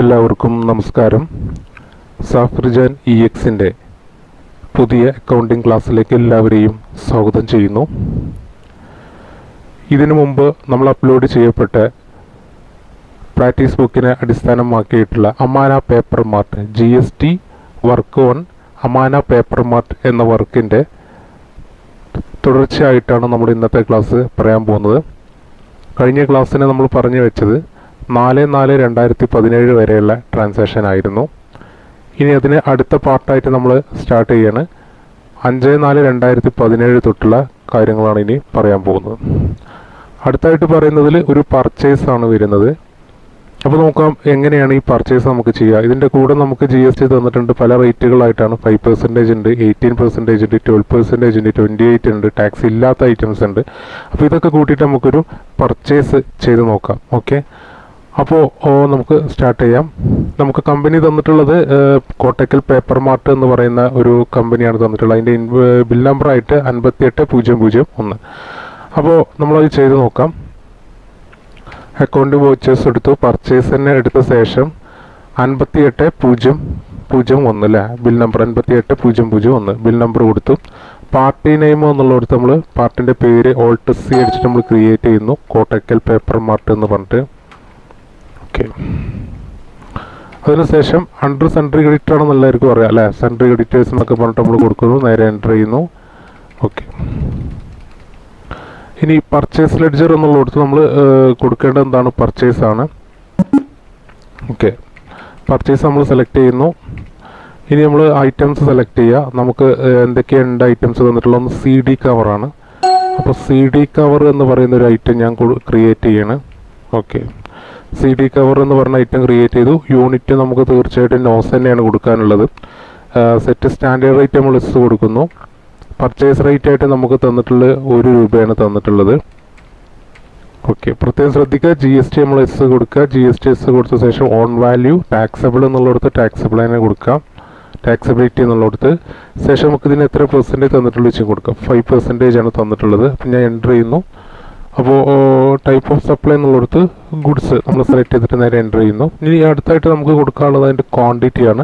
എല്ലാവർക്കും നമസ്കാരം. സാഫ്രിജാൻ EXന്റെ പുതിയ അക്കൗണ്ടിംഗ് ക്ലാസ്സിലേക്ക് എല്ലാവരെയും സ്വാഗതം ചെയ്യുന്നു. ഇതിനു മുമ്പ് നമ്മൾ അപ്ലോഡ് ചെയ്യപ്പെട്ട പ്രാക്ടീസ് ബുക്കിനെ അടിസ്ഥാനമാക്കിയിട്ടുള്ള Amana paper mart GST work on Amana paper mart എന്ന വർക്കിൻ്റെ തുടർച്ചയായിട്ടാണ് നമ്മൾ ഇന്നത്തെ ക്ലാസ് പറയാൻ പോകുന്നത്. കഴിഞ്ഞ ക്ലാസ്സിനെ നമ്മൾ പറഞ്ഞു വെച്ചത് 4/4/2017 വരെയുള്ള ട്രാൻസാക്ഷൻ ആയിരുന്നു. ഇനി അതിന് അടുത്ത പാർട്ടായിട്ട് നമ്മൾ സ്റ്റാർട്ട് ചെയ്യാണ് 5/4/2017 തൊട്ടുള്ള കാര്യങ്ങളാണ് ഇനി പറയാൻ പോകുന്നത്. അടുത്തായിട്ട് പറയുന്നതിൽ ഒരു പർച്ചേസ് ആണ് വരുന്നത്. അപ്പോൾ നോക്കാം എങ്ങനെയാണ് ഈ പർച്ചേസ് നമുക്ക് ചെയ്യുക. ഇതിൻ്റെ കൂടെ നമുക്ക് GST തന്നിട്ടുണ്ട്. പല റേറ്റുകളായിട്ടാണ്. 5% ഉണ്ട്, 18% ഉണ്ട്, 12% ഉണ്ട്, 28 ഉണ്ട്, ടാക്സ് ഇല്ലാത്ത ഐറ്റംസ് ഉണ്ട്. അപ്പോൾ ഇതൊക്കെ കൂട്ടിയിട്ട് നമുക്കൊരു പർച്ചേസ് ചെയ്ത് നോക്കാം. ഓക്കെ, അപ്പോൾ നമുക്ക് സ്റ്റാർട്ട് ചെയ്യാം. നമുക്ക് കമ്പനി തന്നിട്ടുള്ളത് കോട്ടക്കൽ പേപ്പർ മാർട്ട് എന്ന് പറയുന്ന ഒരു കമ്പനിയാണ് തന്നിട്ടുള്ളത്. അതിൻ്റെ ബിൽ നമ്പറായിട്ട് 58001. അപ്പോൾ നമ്മളത് ചെയ്ത് നോക്കാം. അക്കൗണ്ട് വോച്ചേഴ്സ് എടുത്തു. പർച്ചേസ് തന്നെ എടുത്ത ശേഷം 58001 അല്ലേ, ബിൽ നമ്പർ 58001 ബിൽ നമ്പർ കൊടുത്തു. പാർട്ടി നെയിം എന്നുള്ളടത്ത് നമ്മൾ പാർട്ടിൻ്റെ പേര് Alt C അടിച്ചിട്ട് നമ്മൾ ക്രിയേറ്റ് ചെയ്യുന്നു. കോട്ടക്കൽ പേപ്പർ മാർട്ട് എന്ന് പറഞ്ഞിട്ട്. ഓക്കെ, അതിനുശേഷം അണ്ടർ സെൻട്രി ക്രെഡിറ്റ് ആണെന്ന് എല്ലാവർക്കും അറിയാം അല്ലേ. സെൻട്രി ക്രെഡിറ്റേഴ്സ് എന്നൊക്കെ പറഞ്ഞിട്ട് നമ്മൾ കൊടുക്കുന്നു. നേരെ എൻ്റർ ചെയ്യുന്നു. ഓക്കെ, ഇനി പർച്ചേസ് ലെഡ്ജർ എന്നുള്ളിടത്ത് നമ്മൾ കൊടുക്കേണ്ടത് എന്താണ്? പർച്ചേസ് ആണ്. ഓക്കെ, പർച്ചേസ് നമ്മൾ സെലക്ട് ചെയ്യുന്നു. ഇനി നമ്മൾ ഐറ്റംസ് സെലക്ട് ചെയ്യുക. നമുക്ക് എന്തൊക്കെയുണ്ട് ഐറ്റംസ് തന്നിട്ടുള്ള ഒന്ന് CD കവറാണ്. അപ്പോൾ CD കവർ എന്ന് പറയുന്ന ഒരു ഐറ്റം ഞാൻ ക്രിയേറ്റ് ചെയ്യണം. ഓക്കെ, CD കവർ എന്ന് പറഞ്ഞ ഐറ്റം ക്രിയേറ്റ് ചെയ്തു. യൂണിറ്റ് നമുക്ക് തീർച്ചയായിട്ടും നോസ് തന്നെയാണ് കൊടുക്കാനുള്ളത്. സെറ്റ് സ്റ്റാൻഡേർഡ് റേറ്റ് നമ്മൾ എസ് കൊടുക്കുന്നു. പർച്ചേസ് റേറ്റ് ആയിട്ട് നമുക്ക് തന്നിട്ടുള്ളത് 1 രൂപയാണ് തന്നിട്ടുള്ളത്. ഓക്കെ, പ്രത്യേകം ശ്രദ്ധിക്കുക. GST നമ്മൾ എസ് കൊടുക്കുക. GST എസ് കൊടുത്ത ശേഷം ഓൺ വാല്യൂ ടാക്സബിൾ എന്നുള്ളിടത്ത് ടാക്സബിൾ തന്നെ കൊടുക്കാം. ടാക്സബിലിറ്റി എന്നുള്ളിടത്ത് ശേഷം നമുക്ക് ഇതിന് എത്ര പെർസെൻറ്റേജ് തന്നിട്ടുള്ള വെച്ചും കൊടുക്കാം. 5% ആണ് തന്നിട്ടുള്ളത്. അപ്പം ഞാൻ എൻ്റർ ചെയ്യുന്നു. അപ്പോൾ ടൈപ്പ് ഓഫ് സപ്ലൈ എന്നുള്ളിടത്ത് ഗുഡ്സ് നമ്മൾ സെലക്ട് ചെയ്തിട്ട് നേരെ എൻ്റർ ചെയ്യുന്നു. ഇനി അടുത്തായിട്ട് നമുക്ക് കൊടുക്കാനുള്ളത് അതിൻ്റെ ക്വാണ്ടിറ്റിയാണ്.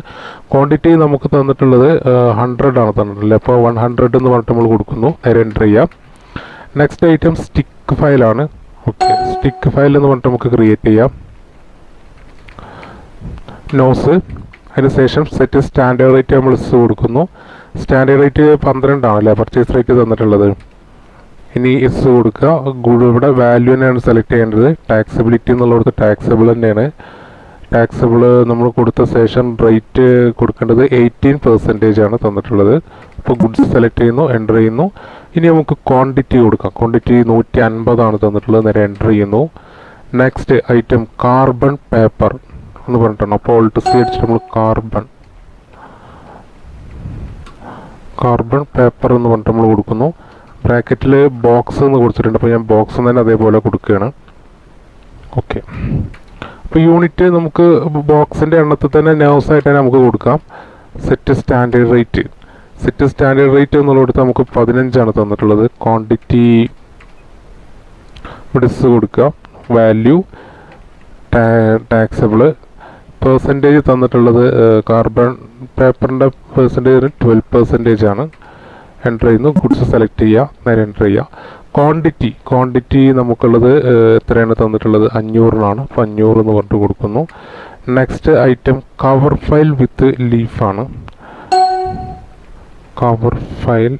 ക്വാണ്ടിറ്റി നമുക്ക് തന്നിട്ടുള്ളത് 100 ആണ് തന്നിട്ടുള്ളത്. അപ്പോൾ 100 എന്ന് പറഞ്ഞിട്ട് നമ്മൾ കൊടുക്കുന്നു. നേരെ എൻ്റർ ചെയ്യാം. നെക്സ്റ്റ് ഐറ്റം സ്റ്റിക്ക് ഫയലാണ്. ഓക്കെ, സ്റ്റിക്ക് ഫയൽ എന്ന് പറഞ്ഞിട്ട് നമുക്ക് ക്രിയേറ്റ് ചെയ്യാം. നോസ്, അതിനുശേഷം സെറ്റ് സ്റ്റാൻഡേർഡ് റേറ്റ് നമ്മൾ എസ് കൊടുക്കുന്നു. സ്റ്റാൻഡേർഡ് റേറ്റ് 12 ആണല്ലേ പർച്ചേസ് റേറ്റ് തന്നിട്ടുള്ളത്. ഇനി എസ് കൊടുക്കുക. ഇവിടെ വാല്യൂ തന്നെയാണ് സെലക്ട് ചെയ്യേണ്ടത്. ടാക്സബിലിറ്റി എന്നുള്ളത് ടാക്സബിൾ തന്നെയാണ്. ടാക്സബിൾ നമ്മൾ കൊടുത്ത ശേഷം റേറ്റ് കൊടുക്കേണ്ടത് 18% ആണ് തന്നിട്ടുള്ളത്. അപ്പോൾ ഗുഡ്സ് സെലക്ട് ചെയ്യുന്നു, എൻ്റർ ചെയ്യുന്നു. ഇനി നമുക്ക് ക്വാണ്ടിറ്റി കൊടുക്കാം. ക്വാണ്ടിറ്റി 150 ആണ് തന്നിട്ടുള്ളത്. നേരെ എൻ്റർ ചെയ്യുന്നു. നെക്സ്റ്റ് ഐറ്റം കാർബൺ പേപ്പർ എന്ന് പറഞ്ഞിട്ടാണ്. അപ്പോൾ Alt C അടിച്ചിട്ട് നമ്മൾ കാർബൺ പേപ്പർ എന്ന് പറഞ്ഞിട്ട് നമ്മൾ കൊടുക്കുന്നു. ബ്രാക്കറ്റിൽ ബോക്സ് എന്ന് കൊടുത്തിട്ടുണ്ട്. അപ്പോൾ ഞാൻ ബോക്സ് തന്നെ അതേപോലെ കൊടുക്കുകയാണ്. ഓക്കെ, അപ്പോൾ യൂണിറ്റ് നമുക്ക് ബോക്സിൻ്റെ എണ്ണത്തിൽ തന്നെ നൗസായിട്ട് തന്നെ നമുക്ക് കൊടുക്കാം. സെറ്റ് സ്റ്റാൻഡേർഡ് റേറ്റ് എന്നുള്ളടത്ത് നമുക്ക് 15 ആണ് തന്നിട്ടുള്ളത്. ക്വാണ്ടിറ്റി ഡിസ് കൊടുക്കുക. വാല്യൂ ടാക്സബിൾ പെർസെൻറ്റേജ് തന്നിട്ടുള്ളത് കാർബൺ പേപ്പറിൻ്റെ പെർസെൻറ്റേജ് 12% ആണ്. എൻ്റർ ചെയ്യുന്നു. ഗുഡ്സ് സെലക്ട് ചെയ്യുക. നേരെ എൻ്റർ ചെയ്യുക. ക്വാണ്ടിറ്റി നമുക്കുള്ളത് എത്രയാണ് തന്നിട്ടുള്ളത്? 500 അപ്പോൾ 500 എന്ന് പറഞ്ഞിട്ട് കൊടുക്കുന്നു. Next item cover file with ലീഫാണ്. Cover file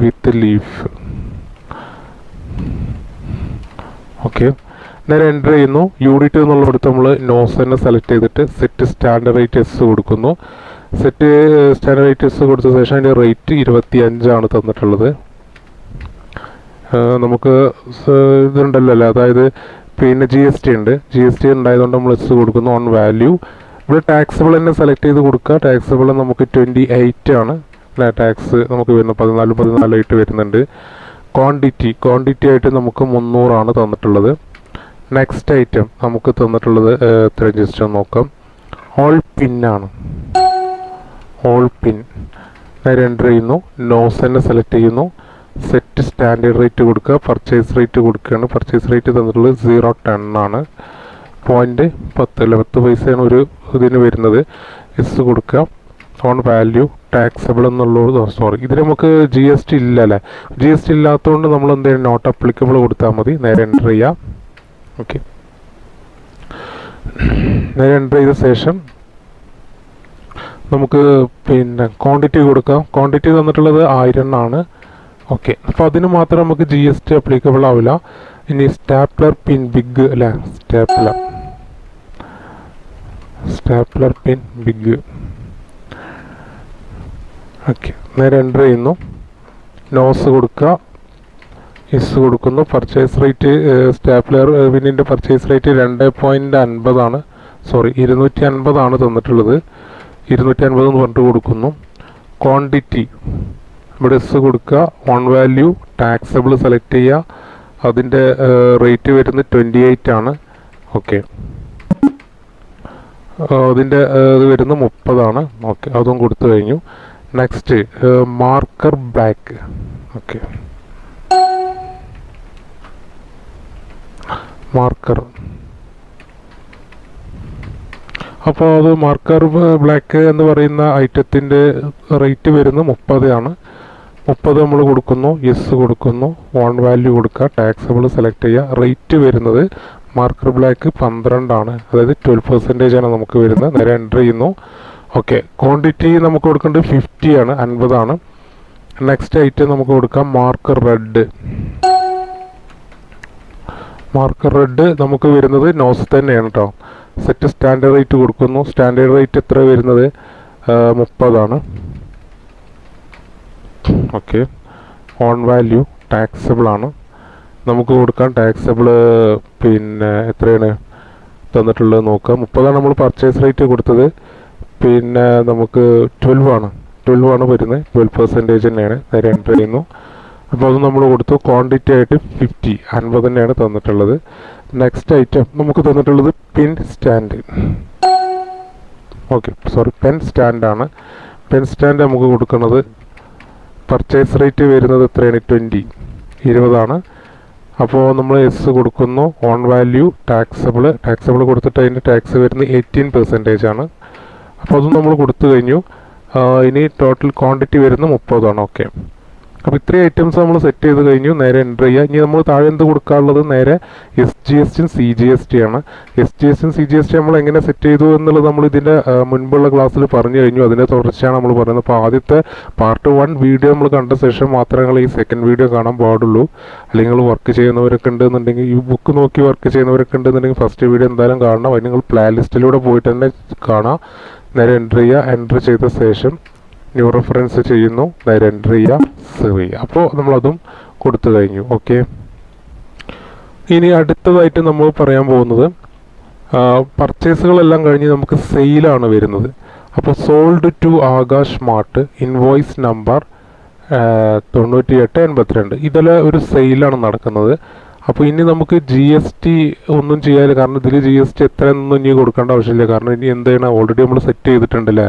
with leaf. ഓക്കെ, നേരെ എൻ്റർ ചെയ്യുന്നു. യൂണിറ്റ് എന്നുള്ളിടത്ത് നമ്മൾ നോസ് തന്നെ സെലക്ട് ചെയ്തിട്ട് സെറ്റ് സ്റ്റാൻഡേർഡ് റേറ്റ് എസ് കൊടുക്കുന്നു. സെറ്റ് സ്റ്റാൻഡേർഡ് റേറ്റ് എസ് കൊടുത്ത ശേഷം അതിൻ്റെ റേറ്റ് 25 ആണ് തന്നിട്ടുള്ളത്. നമുക്ക് ഇതുണ്ടല്ലോ അല്ലേ, അതായത് പിന്നെ GST ഉണ്ട്. GST ഉണ്ടായതുകൊണ്ട് നമ്മൾ എസ് കൊടുക്കുന്നു. ഓൺ വാല്യൂ ഇവിടെ ടാക്സബിൾ തന്നെ സെലക്ട് ചെയ്ത് കൊടുക്കുക. ടാക്സബിൾ നമുക്ക് 28 ആണ് അല്ലേ ടാക്സ് നമുക്ക് വരുന്നത്. 14 വരുന്നുണ്ട്. ക്വാണ്ടിറ്റി ആയിട്ട് നമുക്ക് 300 ആണ് തന്നിട്ടുള്ളത്. നെക്സ്റ്റ് ഐറ്റം നമുക്ക് തന്നിട്ടുള്ളത് എത്ര ജസ്റ്റ് നോക്കാം. ഓൾ പിന്നാണ്. ഓൾ പിൻ നേരെ എൻ്റർ ചെയ്യുന്നു. നോസ് തന്നെ സെലക്ട് ചെയ്യുന്നു. സെറ്റ് സ്റ്റാൻഡേർഡ് റേറ്റ് കൊടുക്കുക. പർച്ചേസ് റേറ്റ് കൊടുക്കുകയാണ്. പർച്ചേസ് റേറ്റ് തന്നിട്ടുള്ളത് 0.10 ആണ്. 0.10 അല്ല 10 പൈസയാണ് ഒരു ഇതിന് വരുന്നത്. എസ് കൊടുക്കുക. ഓൺ വാല്യൂ ടാക്സബിൾ എന്നുള്ളത് സോറി ഇത് നമുക്ക് GST ഇല്ല അല്ലേ. GST ഇല്ലാത്തതുകൊണ്ട് നമ്മൾ എന്ത് ചെയ്യണം, നോട്ട് അപ്ലിക്കബിൾ കൊടുത്താൽ മതി. നേരെ എൻ്റർ ചെയ്യാം. ഓക്കെ, നേരെ എൻ്റർ ചെയ്ത ശേഷം നമുക്ക് പിന്നെ ക്വാണ്ടിറ്റി കൊടുക്കാം. ക്വാണ്ടിറ്റി തന്നിട്ടുള്ളത് 1000 ആണ്. ഓക്കെ, അപ്പോൾ അതിന് മാത്രം നമുക്ക് GST അപ്ലിക്കബിൾ ആവില്ല. ഇനി സ്റ്റാപ്ലർ പിൻ ബിഗ് അല്ലേ, സ്റ്റാപ്ലർ പിൻ ബിഗ്. ഓക്കെ, നേരെ എൻ്റർ ചെയ്യുന്നു. നോസ് കൊടുക്കുക, എസ് കൊടുക്കുന്നു. പർച്ചേസ് റേറ്റ് സ്റ്റാപ്ലർ പിന്നിൻ്റെ പർച്ചേസ് റേറ്റ് 2.50 ആണ്. സോറി 250 ആണ് തന്നിട്ടുള്ളത്. 250 എന്ന് പറഞ്ഞിട്ട് കൊടുക്കുന്നു. ക്വാണ്ടിറ്റി ഇവിടെ എസ് കൊടുക്കുക. ഓൺ വാല്യൂ ടാക്സബിൾ സെലക്ട് ചെയ്യുക. അതിൻ്റെ റേറ്റ് വരുന്നത് 28 ആണ്. ഓക്കെ, അതിൻ്റെ ഇത് വരുന്നത് 30 ആണ്. ഓക്കെ, അതും കൊടുത്തു കഴിഞ്ഞു. Next marker black. Okay, marker, അപ്പോൾ അത് മാർക്കർ ബ്ലാക്ക് എന്ന് പറയുന്ന ഐറ്റത്തിൻ്റെ റേറ്റ് വരുന്നത് 30 ആണ്. 30 നമ്മൾ കൊടുക്കുന്നു. യെസ് കൊടുക്കുന്നു. ഓൺ വാല്യൂ കൊടുക്കുക. ടാക്സബിൾ സെലക്ട് ചെയ്യുക. റേറ്റ് വരുന്നത് മാർക്കർ ബ്ലാക്ക് 12 ആണ്. അതായത് 12% ആണ് നമുക്ക് വരുന്നത്. നേരെ എൻ്റർ ചെയ്യുന്നു. ഓക്കെ, ക്വാണ്ടിറ്റി നമുക്ക് കൊടുക്കേണ്ടത് 50 ആണ്, 50 ആണ്. നെക്സ്റ്റ് ഐറ്റം നമുക്ക് കൊടുക്കാം മാർക്കർ റെഡ്. മാർക്കർ റെഡ് നമുക്ക് വരുന്നത് നോസ് തന്നെയാണ് കേട്ടോ. സെറ്റ് സ്റ്റാൻഡേർഡ് റേറ്റ് കൊടുക്കുന്നു. സ്റ്റാൻഡേർഡ് റേറ്റ് എത്ര വരുന്നത് 30 ആണ്. ഓക്കെ, ഓൺ വാല്യൂ ടാക്സബിൾ ആണ്. നമുക്ക് കൊടുക്കാൻ ടാക്സബിൾ പിന്നെ എത്രയാണ് തന്നിട്ടുള്ളത് നോക്കാം. 30 ആണ് നമ്മൾ പർച്ചേസ് റേറ്റ് കൊടുത്തത്. പിന്നെ നമുക്ക് 12 ആണ് വരുന്നത്. 12% തന്നെയാണ്. നേരെ എൻ്റർ ചെയ്യുന്നു. അപ്പോൾ അത് നമ്മൾ കൊടുത്തു. ക്വാണ്ടിറ്റി ആയിട്ട് 50 തന്നെയാണ് തന്നിട്ടുള്ളത്. നെക്സ്റ്റ് ഐറ്റം നമുക്ക് തന്നിട്ടുള്ളത് pin stand. Okay, sorry pen സ്റ്റാൻഡാണ്. പെൻ സ്റ്റാൻഡ് നമുക്ക് കൊടുക്കുന്നത് പർച്ചേസ് റേറ്റ് വരുന്നത് എത്രയാണ് 20 ആണ്. അപ്പോൾ നമ്മൾ എസ് കൊടുക്കുന്നു. ഓൺ വാല്യൂ ടാക്സബിൾ കൊടുത്തിട്ട് അതിൻ്റെ ടാക്സ് വരുന്നത് 18% ആണ്. അപ്പോൾ അതും നമ്മൾ കൊടുത്തു കഴിഞ്ഞു. ഇനി ടോട്ടൽ ക്വാണ്ടിറ്റി വരുന്നത് 30 ആണ്. ഓക്കെ, അപ്പോൾ ഇത്രയും ഐറ്റംസ് നമ്മൾ സെറ്റ് ചെയ്ത് കഴിഞ്ഞു. നേരെ എൻ്റർ ചെയ്യുക. ഇനി നമ്മൾ താഴെ എന്ത് കൊടുക്കാനുള്ളത്, നേരെ SGST CGST ആണ്. SGST CGST നമ്മൾ എങ്ങനെ സെറ്റ് ചെയ്തു എന്നുള്ളത് നമ്മൾ ഇതിൻ്റെ മുൻപുള്ള ക്ലാസ്സിൽ പറഞ്ഞു കഴിഞ്ഞു. അതിൻ്റെ തുടർച്ചയാണ് നമ്മൾ പറയുന്നത്. അപ്പോൾ ആദ്യത്തെ പാർട്ട് 1 വീഡിയോ നമ്മൾ കണ്ട ശേഷം മാത്രമേ നിങ്ങൾ ഈ സെക്കൻഡ് വീഡിയോ കാണാൻ പാടുള്ളൂ. അല്ലെങ്കിൽ നിങ്ങൾ വർക്ക് ചെയ്യുന്നവരൊക്കെ ഉണ്ടെന്നുണ്ടെങ്കിൽ, ഈ ബുക്ക് നോക്കി വർക്ക് ചെയ്യുന്നവരൊക്കെ ഉണ്ടെന്നുണ്ടെങ്കിൽ ഫസ്റ്റ് വീഡിയോ എന്തായാലും കാണണം. അത് നിങ്ങൾ പ്ലേ ലിസ്റ്റിലൂടെ പോയിട്ട് തന്നെ കാണാം. നേരെ എൻ്റർ ചെയ്യുക. എൻ്റർ ചെയ്ത ശേഷം ന്യൂ റെഫറൻസ് ചെയ്യുന്നു. നേരെ എൻ്റർ ചെയ്യുക, സേവ് ചെയ്യുക. അപ്പോൾ നമ്മളതും കൊടുത്തു കഴിഞ്ഞു. ഓക്കെ, ഇനി അടുത്തതായിട്ട് നമ്മൾ പറയാൻ പോകുന്നത് പർച്ചേസുകളെല്ലാം കഴിഞ്ഞ് നമുക്ക് സെയിലാണ് വരുന്നത്. അപ്പോൾ sold to Akash Mart invoice number 9882 ഇതിൽ ഒരു സെയിലാണ് നടക്കുന്നത്. അപ്പോൾ ഇനി നമുക്ക് GST ഒന്നും ചെയ്യാനില്ല. കാരണം ഇതിൽ GST എത്രയൊന്നും ഇനി കൊടുക്കേണ്ട ആവശ്യമില്ല. കാരണം ഇനി എന്താണ് ഓൾറെഡി നമ്മൾ സെറ്റ് ചെയ്തിട്ടുണ്ടല്ലേ.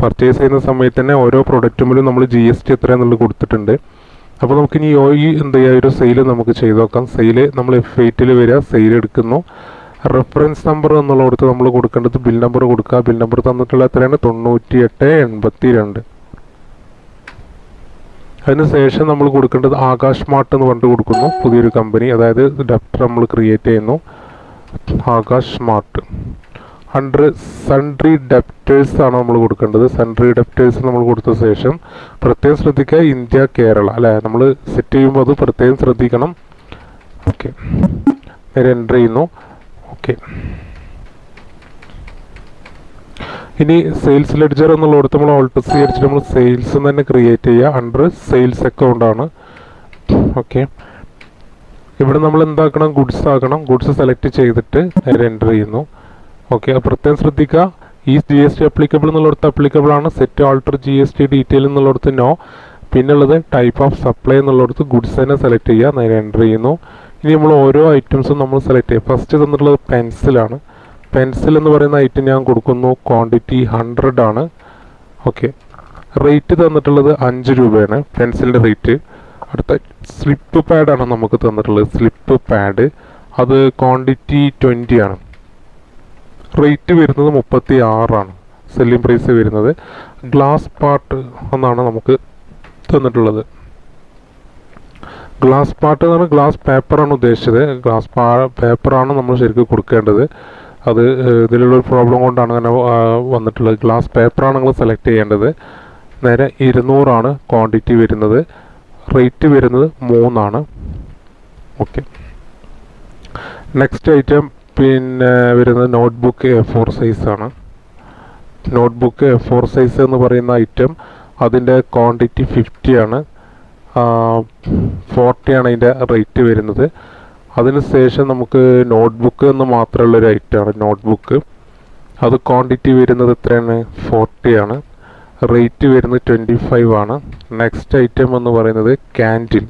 പർച്ചേസ് ചെയ്യുന്ന സമയത്ത് തന്നെ ഓരോ പ്രൊഡക്റ്റുമ്പോഴും നമ്മൾ GST എത്രയാണെന്നുള്ളത് കൊടുത്തിട്ടുണ്ട്. അപ്പോൾ നമുക്കിനി ഈ എന്ത് ചെയ്യുക, ഒരു സെയിൽ നമുക്ക് ചെയ്ത് നോക്കാം. സെയിൽ നമ്മൾ F8 വരിക, സെയിൽ എടുക്കുന്നു. റെഫറൻസ് നമ്പർ എന്നുള്ളടത്ത് നമ്മൾ കൊടുക്കേണ്ടത് ബിൽ നമ്പർ കൊടുക്കുക. ബിൽ നമ്പർ തന്നിട്ടുള്ള എത്രയാണ് 9882. അതിനുശേഷം നമ്മൾ കൊടുക്കേണ്ടത് ആകാശ് മാർട്ട് എന്ന് പറഞ്ഞിട്ട് കൊടുക്കുന്നു. പുതിയൊരു കമ്പനി, അതായത് ഡെപ്റ്റർ നമ്മൾ ക്രിയേറ്റ് ചെയ്യുന്നു. Akash mart under sundry debtors ആണ് നമ്മൾ കൊടുക്കേണ്ടത്. സൺട്രി ഡെപ്റ്റേഴ്സ് നമ്മൾ കൊടുത്ത ശേഷം പ്രത്യേകം ശ്രദ്ധിക്കുക, ഇന്ത്യ കേരള അല്ലേ, നമ്മൾ സെറ്റ് ചെയ്യുമ്പോൾ അത് പ്രത്യേകം ശ്രദ്ധിക്കണം. ഓക്കെ, നേരെ എൻ്റർ ചെയ്യുന്നു. ഓക്കെ, ഇനി സെയിൽസ് ലെഡ്ജർ എന്നുള്ളടത്ത് നമ്മൾ ഓൾട്ട് സി അടിച്ചിട്ട് നമ്മൾ സെയിൽസ് തന്നെ ക്രിയേറ്റ് ചെയ്യുക. അണ്ടർ സെയിൽസ് അക്കൗണ്ട് ആണ്. ഓക്കെ, ഇവിടെ നമ്മൾ എന്താക്കണം, ഗുഡ്സ് ആക്കണം. ഗുഡ്സ് സെലക്ട് ചെയ്തിട്ട് നേരെ എൻ്റർ ചെയ്യുന്നു. ഓക്കെ, പ്രത്യേകം ശ്രദ്ധിക്കുക, ഈ GST അപ്ലിക്കബിൾ എന്നുള്ളടത്ത് അപ്ലിക്കബിൾ ആണ്. സെറ്റ് ആൾട്ടർ GST ഡീറ്റെയിൽ എന്നുള്ളടത്ത് നോ. പിന്നുള്ളത് ടൈപ്പ് ഓഫ് സപ്ലൈ എന്നുള്ളടത്ത് ഗുഡ്സ് തന്നെ സെലക്ട് ചെയ്യുക. നേരെ എൻ്റർ ചെയ്യുന്നു. ഇനി നമ്മൾ ഓരോ ഐറ്റംസും നമ്മൾ സെലക്ട് ചെയ്യുക. ഫസ്റ്റ് തന്നിട്ടുള്ളത് പെൻസിലാണ്. പെൻസിൽ എന്ന് പറയുന്ന ഐറ്റം ഞാൻ കൊടുക്കുന്നു. ക്വാണ്ടിറ്റി 100 ആണ്. ഓക്കെ, റേറ്റ് തന്നിട്ടുള്ളത് 5 രൂപയാണ് പെൻസിലിൻ്റെ റേറ്റ്. അടുത്ത സ്ലിപ്പ് പാഡാണ് നമുക്ക് തന്നിട്ടുള്ളത്. സ്ലിപ്പ് പാഡ് അത് ക്വാണ്ടിറ്റി 20 ആണ്. റേറ്റ് വരുന്നത് 36 സെല്ലിംഗ് പ്രൈസ് വരുന്നത്. ഗ്ലാസ് പാർട്ട് എന്നാണ് നമുക്ക് തന്നിട്ടുള്ളത്. ഗ്ലാസ് പാർട്ട് എന്ന് പറഞ്ഞാൽ ഗ്ലാസ് പേപ്പറാണ് ഉദ്ദേശിച്ചത്. ഗ്ലാസ് പേപ്പറാണ് നമ്മൾ ശരിക്കും കൊടുക്കേണ്ടത്. അത് ഇതിലുള്ളൊരു പ്രോബ്ലം കൊണ്ടാണ് അങ്ങനെ വന്നിട്ടുള്ളത്. ഗ്ലാസ് പേപ്പറാണ് നിങ്ങൾ സെലക്ട് ചെയ്യേണ്ടത്. നേരെ 200 ക്വാണ്ടിറ്റി വരുന്നത്. റേറ്റ് വരുന്നത് 3. ഓക്കെ. നെക്സ്റ്റ് ഐറ്റം പിന്നെ വരുന്നത് നോട്ട്ബുക്ക് A4 സൈസാണ്. നോട്ട്ബുക്ക് A4 സൈസ് എന്ന് പറയുന്ന ഐറ്റം അതിൻ്റെ ക്വാണ്ടിറ്റി 50 40 അതിൻ്റെ റേറ്റ് വരുന്നത്. അതിനുശേഷം നമുക്ക് നോട്ട്ബുക്ക് എന്ന് മാത്രമുള്ളൊരു ഐറ്റമാണ് നോട്ട്ബുക്ക്. അത് ക്വാണ്ടിറ്റി വരുന്നത് എത്രയാണ്? 40 റേറ്റ് വരുന്നത് 25 നെക്സ്റ്റ് ഐറ്റം എന്ന് പറയുന്നത് ക്യാൻഡിൽ.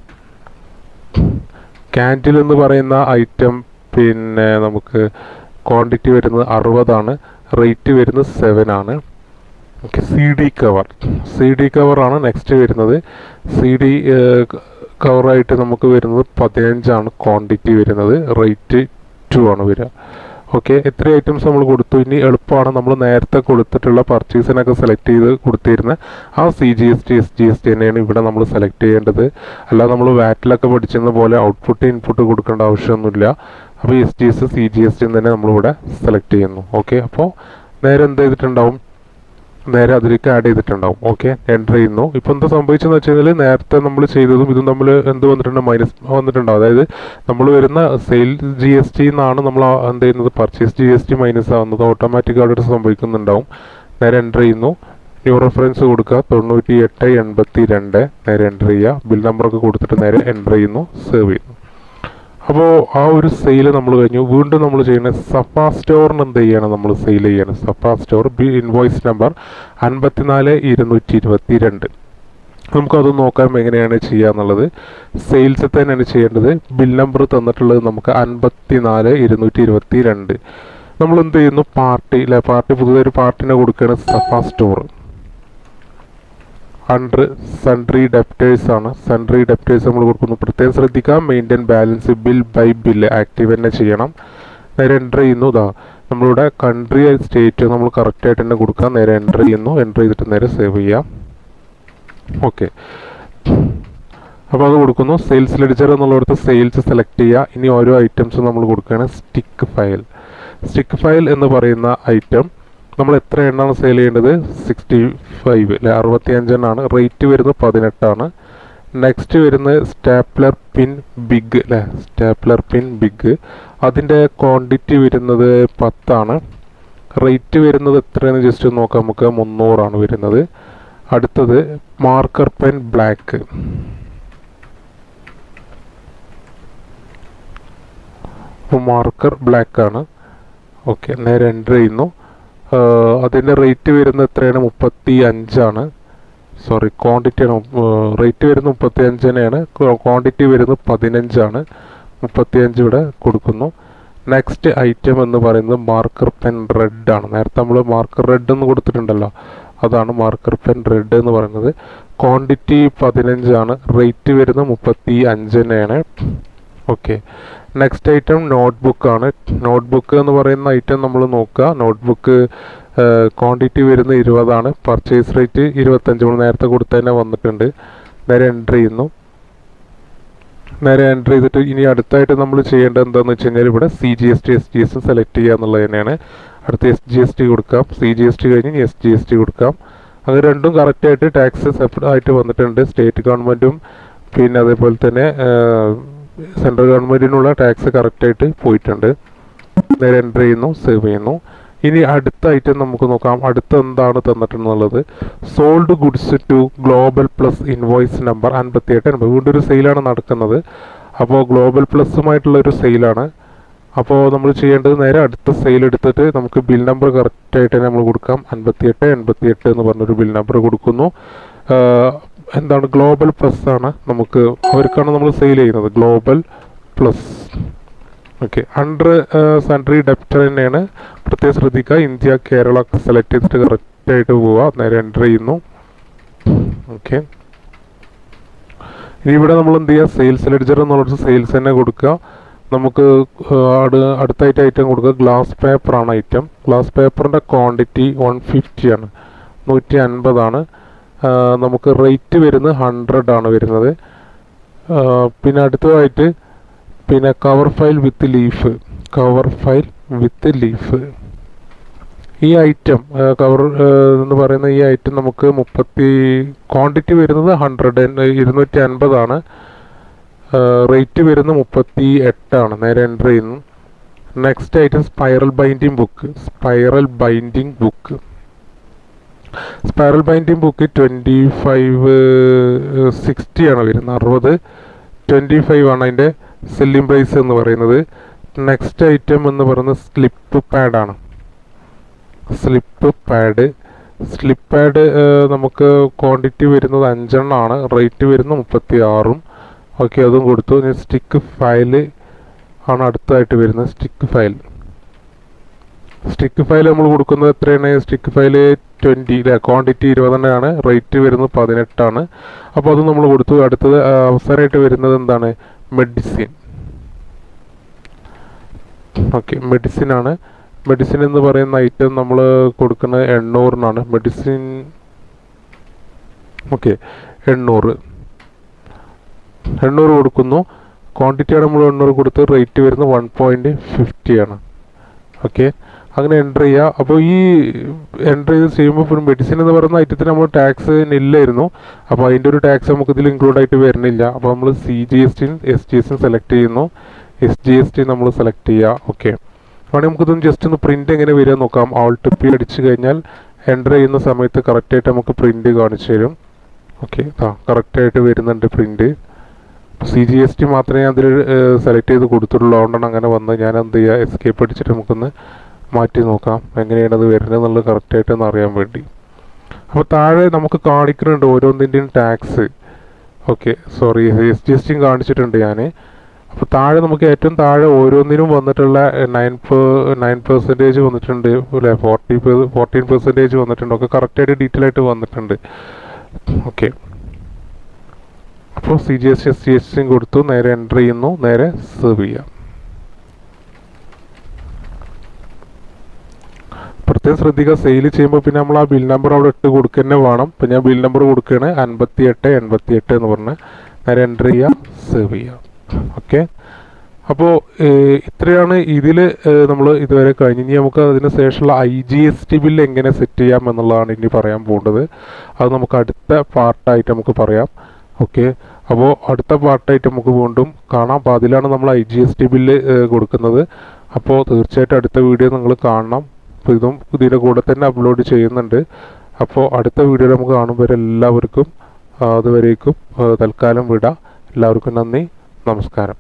ക്യാൻഡിൽ എന്ന് പറയുന്ന ഐറ്റം പിന്നെ നമുക്ക് ക്വാണ്ടിറ്റി വരുന്നത് 60 റേറ്റ് വരുന്നത് 7 ഓക്കെ. സി ഡി കവറാണ് നെക്സ്റ്റ് വരുന്നത്. സി ഡി കവറായിട്ട് നമുക്ക് വരുന്നത് 15 ക്വാണ്ടിറ്റി വരുന്നത്. റേറ്റ് 2 വരിക. ഓക്കെ. എത്ര ഐറ്റംസ് നമ്മൾ കൊടുത്തു. ഇനി എളുപ്പമാണ്, നമ്മൾ നേരത്തെ കൊടുത്തിട്ടുള്ള പർച്ചേസിനൊക്കെ സെലക്ട് ചെയ്ത് കൊടുത്തിരുന്ന ആ CGST SGST തന്നെയാണ് ഇവിടെ നമ്മൾ സെലക്ട് ചെയ്യേണ്ടത്. അല്ലാതെ നമ്മൾ വാറ്റിലൊക്കെ പഠിച്ചിരുന്ന പോലെ ഔട്ട്പുട്ട് ഇൻപുട്ട് കൊടുക്കേണ്ട ആവശ്യമൊന്നുമില്ല. അപ്പോൾ SGS CGST തന്നെ നമ്മളിവിടെ സെലക്ട് ചെയ്യുന്നു. ഓക്കെ. അപ്പോൾ നേരെ എന്ത് ചെയ്തിട്ടുണ്ടാവും? നേരെ അതിലേക്ക് ആഡ് ചെയ്തിട്ടുണ്ടാവും. ഓക്കെ. എൻ്റർ ചെയ്യുന്നു. ഇപ്പോൾ എന്താ സംഭവിച്ചെന്ന് വെച്ച് കഴിഞ്ഞാൽ നേരത്തെ നമ്മൾ ചെയ്തതും ഇതും തമ്മിൽ എന്ത് വന്നിട്ടുണ്ട്? മൈനസ് വന്നിട്ടുണ്ടാവും. അതായത് നമ്മൾ വരുന്ന സെയിൽ GST എന്നാണ് നമ്മൾ എന്ത് ചെയ്യുന്നത്? പർച്ചേസ് GST മൈനസ് ആവുന്നത്. ഓട്ടോമാറ്റിക്കായിട്ട് സംഭവിക്കുന്നുണ്ടാവും. നേരെ എൻ്റർ ചെയ്യുന്നു. ന്യൂ റെഫറൻസ് കൊടുക്കുക 9882. നേരെ എൻ്റർ ചെയ്യുക. ബിൽ നമ്പറൊക്കെ കൊടുത്തിട്ട് നേരെ എൻ്റർ ചെയ്യുന്നു. സേവ് ചെയ്യുന്നു. അപ്പോൾ ആ ഒരു സെയിൽ നമ്മൾ കഴിഞ്ഞു. വീണ്ടും നമ്മൾ ചെയ്യുന്നത് സഫ സ്റ്റോറിന് എന്ത് ചെയ്യണം? നമ്മൾ സെയിൽ ചെയ്യണം. സഫ സ്റ്റോർ ഇൻവോയ്സ് നമ്പർ 54222. നമുക്കത് നോക്കാം എങ്ങനെയാണ് ചെയ്യുക എന്നുള്ളത്. സെയിൽസ് തന്നെയാണ് ചെയ്യേണ്ടത്. ബിൽ നമ്പർ തന്നിട്ടുള്ളത് നമുക്ക് 54222. നമ്മൾ എന്ത് ചെയ്യുന്നു? പാർട്ടി പുതിയൊരു പാർട്ടിനെ കൊടുക്കുകയാണ്. Safa store under sundry debtors sundry debtors നമ്മൾ കൊടുക്കുന്നു. പ്രത്യേകം ശ്രദ്ധിക്കുക. Maintain balance bill by bill active തന്നെ ചെയ്യണം. നേരെ എൻ്റർ ചെയ്യുന്നു. നമ്മളുടെ കൺട്രി സ്റ്റേറ്റ് നമ്മൾ കറക്റ്റായിട്ട് തന്നെ കൊടുക്കാം. നേരെ എൻ്റർ ചെയ്യുന്നു. എൻ്റർ ചെയ്തിട്ട് നേരെ സേവ് ചെയ്യാം. ഓക്കെ. അപ്പോൾ അത് കൊടുക്കുന്നു. സെയിൽസ് ലെഡ്ജർ എന്നുള്ളിടത്ത് സെയിൽസ് സെലക്ട് ചെയ്യുക. ഇനി ഓരോ ഐറ്റംസും നമ്മൾ കൊടുക്കുകയാണ്. സ്റ്റിക്ക് ഫയൽ എന്ന് പറയുന്ന ഐറ്റം നമ്മൾ എത്ര എണ്ണമാണ് സെയിൽ ചെയ്യേണ്ടത്? 65 അല്ലെ 65 റേറ്റ് വരുന്നത് 18. നെക്സ്റ്റ് വരുന്നത് സ്റ്റാപ്ലർ പിൻ ബിഗ് അല്ലേ. സ്റ്റാപ്ലർ പിൻ ബിഗ് അതിൻ്റെ ക്വാണ്ടിറ്റി വരുന്നത് 10. റേറ്റ് വരുന്നത് എത്രയെന്ന് ജസ്റ്റ് നോക്കാം നമുക്ക്. 300 വരുന്നത്. അടുത്തത് മാർക്കർ പെൻ ബ്ലാക്ക്. അപ്പോൾ മാർക്കർ ബ്ലാക്ക് ആണ്. ഓക്കെ. നേരെ എൻ്റർ ചെയ്യുന്നു. അതിൻ്റെ റേറ്റ് വരുന്നത് എത്രയാണ്? 35. സോറി, ക്വാണ്ടിറ്റിയാണ്. റേറ്റ് വരുന്നത് 35 ക്വാണ്ടിറ്റി വരുന്നത് 15. 35 ഇവിടെ കൊടുക്കുന്നു. നെക്സ്റ്റ് ഐറ്റം എന്ന് പറയുന്നത് മാർക്കർ പെൻ റെഡ് ആണ്. നേരത്തെ നമ്മൾ മാർക്കർ റെഡ് എന്ന് കൊടുത്തിട്ടുണ്ടല്ലോ, അതാണ് മാർക്കർ പെൻ റെഡ് എന്ന് പറയുന്നത്. ക്വാണ്ടിറ്റി 15. റേറ്റ് വരുന്നത് 35. ഓക്കെ. നെക്സ്റ്റ് ഐറ്റം നോട്ട്ബുക്കാണ്. നോട്ട്ബുക്ക് എന്ന് പറയുന്ന ഐറ്റം നമ്മൾ നോക്കുക. നോട്ട്ബുക്ക് ക്വാണ്ടിറ്റി വരുന്നത് 20. Purchase rate 25. നേരത്തെ കൊടുത്തതന്നെ വന്നിട്ടുണ്ട്. നേരെ എൻ്റർ ചെയ്യുന്നു. നേരെ എൻ്റർ ചെയ്തിട്ട് ഇനി അടുത്തായിട്ട് നമ്മൾ ചെയ്യേണ്ടത് എന്താണെന്ന് വെച്ച് കഴിഞ്ഞാൽ ഇവിടെ CGST SGS സെലക്ട് ചെയ്യുക എന്നുള്ളത് തന്നെയാണ്. അടുത്ത് SGST കൊടുക്കാം. CGST കഴിഞ്ഞ് SGST കൊടുക്കാം. അത് രണ്ടും കറക്റ്റായിട്ട് ടാക്സ് സെപ്പറേറ്റ് ആയിട്ട് വന്നിട്ടുണ്ട്. സ്റ്റേറ്റ് ഗവൺമെൻറ്റും പിന്നെ അതേപോലെ തന്നെ സെൻട്രൽ ഗവൺമെൻറ്റിനുള്ള ടാക്സ് കറക്റ്റായിട്ട് പോയിട്ടുണ്ട്. നേരെ എൻ്റർ ചെയ്യുന്നു. സേവ് ചെയ്യുന്നു. ഇനി അടുത്ത ഐറ്റം നമുക്ക് നോക്കാം. അടുത്ത എന്താണ് തന്നിട്ടുള്ളത്? Sold goods to Global Plus invoice number 58. വീണ്ടും ഒരു സെയിലാണ് നടക്കുന്നത്. അപ്പോൾ ഗ്ലോബൽ പ്ലസുമായിട്ടുള്ളൊരു സെയിലാണ്. അപ്പോൾ നമ്മൾ ചെയ്യേണ്ടത് നേരെ അടുത്ത സെയിൽ എടുത്തിട്ട് നമുക്ക് ബിൽ നമ്പർ കറക്റ്റായിട്ട് തന്നെ നമ്മൾ കൊടുക്കാം. 5888 എന്ന് പറഞ്ഞൊരു ബിൽ നമ്പർ കൊടുക്കുന്നു. എന്താണ്? ഗ്ലോബൽ പ്ലസ് ആണ്. നമുക്ക് അവർക്കാണ് നമ്മൾ സെയിൽ ചെയ്യുന്നത്. Global plus. Okay. Under sundry debtor തന്നെയാണ്. പ്രത്യേകം ശ്രദ്ധിക്കുക. ഇന്ത്യ കേരള സെലക്ട് ചെയ്തിട്ട് കറക്റ്റായിട്ട് പോവുക. നേരെ എൻ്റർ ചെയ്യുന്നു. ഓക്കെ. ഇനി ഇവിടെ നമ്മൾ എന്ത് ചെയ്യുക? സെയിൽസ് ലെഡ്ജർ എന്നുള്ളത് സെയിൽസ് തന്നെ കൊടുക്കുക. നമുക്ക് അടുത്തായിട്ട് ഐറ്റം കൊടുക്കുക ഗ്ലാസ് പേപ്പറാണ് ഐറ്റം. ഗ്ലാസ് പേപ്പറിൻ്റെ ക്വാണ്ടിറ്റി 150 ആണ്, 150 നമുക്ക് റേറ്റ് വരുന്നത് 100 ആണ് വരുന്നത്. പിന്നെ അടുത്തതായിട്ട് പിന്നെ cover file with leaf, cover file with leaf. ഈ ഐറ്റം കവർ എന്ന് പറയുന്ന ഈ ഐറ്റം നമുക്ക് ക്വാണ്ടിറ്റി വരുന്നത് 250 ആണ്. റേറ്റ് വരുന്നത് 38 ആണ്. നേരെ എൻ്റർ ചെയ്യുന്നു. Next item spiral binding book, spiral binding book. Spiral binding book 2560 ആണ് വരുന്നത്, 25 ആണ് അതിൻ്റെ സെല്ലിംഗ് പ്രൈസ് എന്ന് പറയുന്നത്. നെക്സ്റ്റ് ഐറ്റം എന്ന് പറയുന്നത് സ്ലിപ്പ് പാഡാണ്. സ്ലിപ്പ് പാഡ് നമുക്ക് ക്വാണ്ടിറ്റി വരുന്നത് 5 ആണ്, റേറ്റ് വരുന്നത് 36. ഓക്കെ, അതും കൊടുത്തു. ഇനി സ്റ്റിക്ക് ഫയൽ ആണ് അടുത്തതായിട്ട് വരുന്നത്. സ്റ്റിക്ക് ഫയൽ നമ്മൾ കൊടുക്കുന്നത് എത്രയാണ്? സ്റ്റിക്ക് ഫയൽ 20 അല്ലേ, ക്വാണ്ടിറ്റി 20 ആണ്, റേറ്റ് വരുന്നത് 18 ആണ്. അപ്പോൾ അത് നമ്മൾ കൊടുത്തു. അടുത്തത് അവസാനമായിട്ട് വരുന്നത് എന്താണ്? മെഡിസിൻ. ഓക്കെ, മെഡിസിൻ ആണ്. മെഡിസിൻ എന്ന് പറയുന്ന ഐറ്റം നമ്മൾ കൊടുക്കുന്നത് 800 മെഡിസിൻ. ഓക്കെ, 800 കൊടുക്കുന്നു. ക്വാണ്ടിറ്റിയാണ് നമ്മൾ 800 കൊടുത്ത്, റേറ്റ് വരുന്നത് 1.50 ആണ്. ഓക്കെ, അങ്ങനെ എൻ്റർ ചെയ്യുക. അപ്പോൾ ഈ എൻ്റർ ചെയ്ത് ചെയ്യുമ്പോൾ ഇപ്പോൾ മെഡിസിൻ എന്ന് പറയുന്ന ഐറ്റത്തിന് നമ്മൾ ടാക്സ് ഇല്ലായിരുന്നു. അപ്പോൾ അതിൻ്റെ ഒരു ടാക്സ് നമുക്ക് ഇതിൽ ഇൻക്ലൂഡ് ആയിട്ട് വരുന്നില്ല. അപ്പോൾ നമ്മൾ CGST SGST സെലക്ട് ചെയ്യുന്നു. SGST നമ്മൾ സെലക്ട് ചെയ്യുക. ഓക്കെ, വേണമെങ്കിൽ നമുക്കിതൊന്ന് ജസ്റ്റ് ഒന്ന് പ്രിൻ്റ് എങ്ങനെ വരിക നോക്കാം. Alt P അടിച്ച് കഴിഞ്ഞാൽ എൻ്റർ ചെയ്യുന്ന സമയത്ത് കറക്റ്റായിട്ട് നമുക്ക് പ്രിൻ്റ് കാണിച്ചു തരും. ഓക്കെ, കറക്റ്റായിട്ട് വരുന്നുണ്ട് പ്രിൻ്റ്. CGST മാത്രമേ അതിൽ സെലക്ട് ചെയ്ത് കൊടുത്തിട്ടുള്ളൂ, അതുകൊണ്ടാണ് അങ്ങനെ വന്നത്. ഞാൻ എന്ത് ചെയ്യുക, എസ്കേപ്പ് അടിച്ചിട്ട് നമുക്കൊന്ന് മാറ്റി നോക്കാം എങ്ങനെയാണ് അത് വരുന്നത് എന്നുള്ളത് കറക്റ്റായിട്ടൊന്ന് അറിയാൻ വേണ്ടി. അപ്പോൾ താഴെ നമുക്ക് കാണിക്കുന്നുണ്ട് ഓരോന്നിൻ്റെയും ടാക്സ്. ഓക്കെ, സോറി, SGST കാണിച്ചിട്ടുണ്ട് ഞാൻ. അപ്പോൾ താഴെ നമുക്ക് ഏറ്റവും താഴെ ഓരോന്നിനും വന്നിട്ടുള്ള 9% വന്നിട്ടുണ്ട് അല്ലേ, 14% വന്നിട്ടുണ്ട്. ഒക്കെ കറക്റ്റായിട്ട് ഡീറ്റെയിൽ ആയിട്ട് വന്നിട്ടുണ്ട്. ഓക്കെ, അപ്പോൾ CGST SGST കൊടുത്തു, നേരെ എൻ്റർ ചെയ്യുന്നു, നേരെ സേവ് ചെയ്യാം. പ്രത്യേകം ശ്രദ്ധിക്കുക, സെയിൽ ചെയ്യുമ്പോൾ പിന്നെ നമ്മൾ ആ ബിൽ നമ്പർ അവിടെ ഇട്ട് കൊടുക്കുക തന്നെ വേണം. ഇപ്പം ഞാൻ ബിൽ നമ്പർ കൊടുക്കുകയാണ് 5888 എന്ന് പറഞ്ഞ് നേരെ എൻ്റർ ചെയ്യുക, സേവ് ചെയ്യുക. ഓക്കെ, അപ്പോൾ ഇത്രയാണ് ഇതിൽ നമ്മൾ ഇതുവരെ കഴിഞ്ഞ്. ഇനി നമുക്ക് അതിന് ശേഷമുള്ള IGST ബില്ല് എങ്ങനെ സെറ്റ് ചെയ്യാം എന്നുള്ളതാണ് ഇനി പറയാൻ പോകേണ്ടത്. അത് നമുക്ക് അടുത്ത പാർട്ടായിട്ട് നമുക്ക് പറയാം. ഓക്കെ, അപ്പോൾ അടുത്ത പാർട്ടായിട്ട് നമുക്ക് വീണ്ടും കാണാം. അപ്പോൾ അതിലാണ് നമ്മൾ IGST ബില്ല് കൊടുക്കുന്നത്. അപ്പോൾ തീർച്ചയായിട്ടും അടുത്ത വീഡിയോ നിങ്ങൾ കാണണം. അപ്പോൾ ഇതും ഇതിൻ്റെ കൂടെ തന്നെ അപ്ലോഡ് ചെയ്യുന്നുണ്ട്. അപ്പോൾ അടുത്ത വീഡിയോയിൽ നമുക്ക് കാണുമ്പോൾ എല്ലാവർക്കും അതുവരേക്കും തൽക്കാലം വിടാം. എല്ലാവർക്കും നന്ദി, നമസ്കാരം.